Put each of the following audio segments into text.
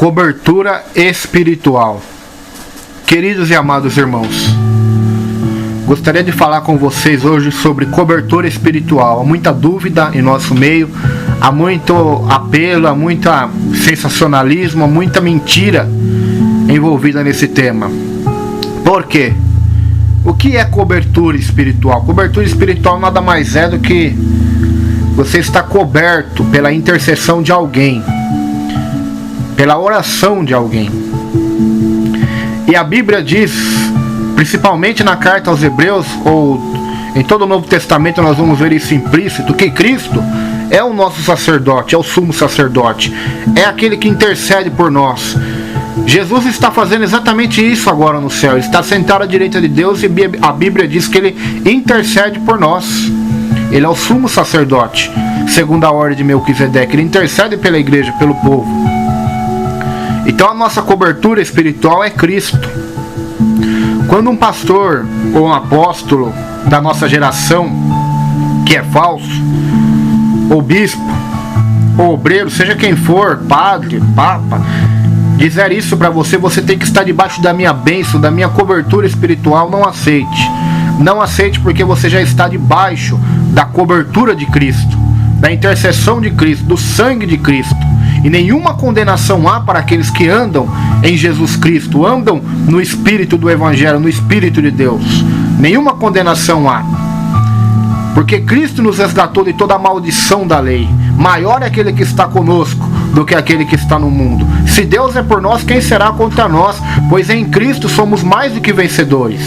Cobertura espiritual. Queridos e amados irmãos, gostaria de falar com vocês hoje sobre cobertura espiritual. Há muita dúvida em nosso meio, há muito apelo, há muito sensacionalismo, há muita mentira envolvida nesse tema. Por quê? O que é cobertura espiritual? Cobertura espiritual nada mais é do que você estar coberto pela intercessão de alguém, pela oração de alguém. E a Bíblia diz, principalmente na carta aos Hebreus, ou em todo o Novo Testamento nós vamos ver isso implícito, que Cristo é o nosso sacerdote, é o sumo sacerdote, é aquele que intercede por nós. Jesus está fazendo exatamente isso agora no céu. Ele está sentado à direita de Deus e a Bíblia diz que Ele intercede por nós. Ele é o sumo sacerdote, segundo a ordem de Melquisedeque. Ele intercede pela igreja, pelo povo. Então a nossa cobertura espiritual é Cristo. Quando um pastor ou um apóstolo da nossa geração, que é falso, ou bispo, ou obreiro, seja quem for, padre, papa, dizer isso para você, você tem que estar debaixo da minha bênção, da minha cobertura espiritual, não aceite. Não aceite, porque você já está debaixo da cobertura de Cristo, da intercessão de Cristo, do sangue de Cristo. E nenhuma condenação há para aqueles que andam em Jesus Cristo, andam no Espírito do Evangelho, no Espírito de Deus. Nenhuma condenação há. Porque Cristo nos resgatou de toda a maldição da lei. Maior é aquele que está conosco do que aquele que está no mundo. Se Deus é por nós, quem será contra nós? Pois em Cristo somos mais do que vencedores.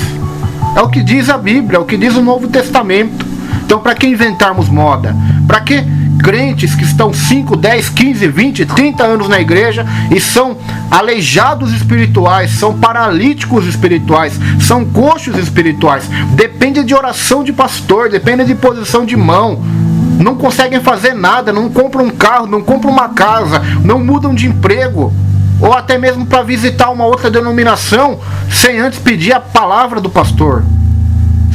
É o que diz a Bíblia, é o que diz o Novo Testamento. Então, para que inventarmos moda? Para que crentes que estão 5, 10, 15, 20, 30 anos na igreja e são aleijados espirituais, são paralíticos espirituais, são coxos espirituais, depende de oração de pastor, depende de posição de mão, não conseguem fazer nada, não compram um carro, não compram uma casa, não mudam de emprego, ou até mesmo para visitar uma outra denominação sem antes pedir a palavra do pastor.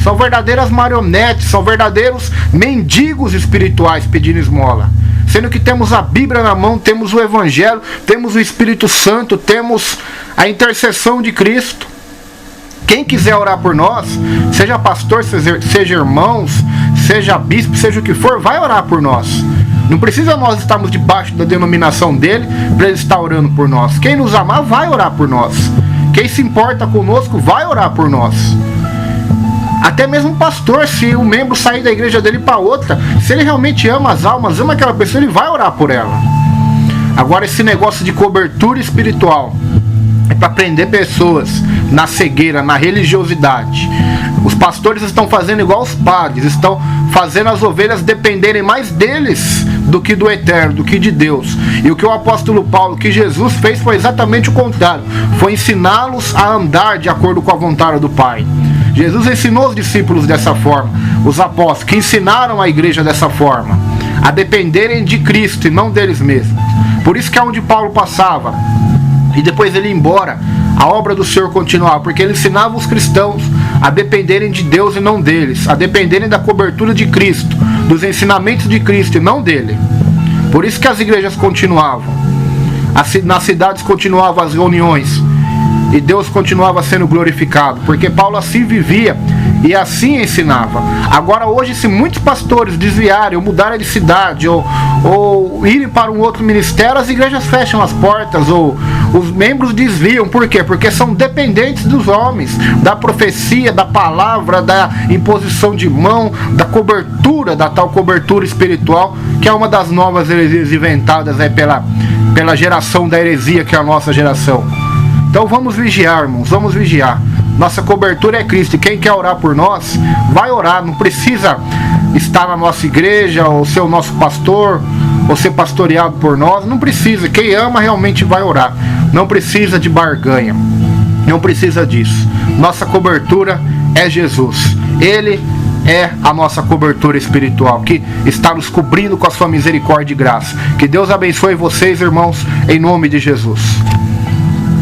São verdadeiras marionetes, são verdadeiros mendigos espirituais pedindo esmola. Sendo que temos a Bíblia na mão, temos o Evangelho, temos o Espírito Santo, temos a intercessão de Cristo. Quem quiser orar por nós, seja pastor, seja irmãos, seja bispo, seja o que for, vai orar por nós. Não precisa nós estarmos debaixo da denominação dele para ele estar orando por nós. Quem nos amar vai orar por nós. Quem se importa conosco vai orar por nós. Até mesmo o pastor, se o membro sair da igreja dele para outra, se ele realmente ama as almas, ama aquela pessoa, ele vai orar por ela. Agora, esse negócio de cobertura espiritual é para prender pessoas na cegueira, na religiosidade. Os pastores estão fazendo igual os padres, estão fazendo as ovelhas dependerem mais deles do que do eterno, do que de Deus. E o que o apóstolo Paulo, que Jesus fez, foi exatamente o contrário. Foi ensiná-los a andar de acordo com a vontade do Pai. Jesus ensinou os discípulos dessa forma, os apóstolos, que ensinaram a igreja dessa forma, a dependerem de Cristo e não deles mesmos. Por isso que é onde Paulo passava, e depois ele ia embora, a obra do Senhor continuava, porque ele ensinava os cristãos a dependerem de Deus e não deles, a dependerem da cobertura de Cristo, dos ensinamentos de Cristo e não dele. Por isso que as igrejas continuavam, nas cidades continuavam as reuniões, e Deus continuava sendo glorificado, porque Paulo assim vivia e assim ensinava. Agora hoje, se muitos pastores desviarem ou mudarem de cidade ou irem para um outro ministério, as igrejas fecham as portas ou os membros desviam. Por quê? Porque são dependentes dos homens, da profecia, da palavra, da imposição de mão, da cobertura, da tal cobertura espiritual, que é uma das novas heresias inventadas aí pela geração da heresia, que é a nossa geração. Então vamos vigiar, irmãos, vamos vigiar. Nossa cobertura é Cristo, e quem quer orar por nós, vai orar. Não precisa estar na nossa igreja, ou ser o nosso pastor, ou ser pastoreado por nós. Não precisa, quem ama realmente vai orar. Não precisa de barganha, não precisa disso. Nossa cobertura é Jesus. Ele é a nossa cobertura espiritual, que está nos cobrindo com a sua misericórdia e graça. Que Deus abençoe vocês, irmãos, em nome de Jesus.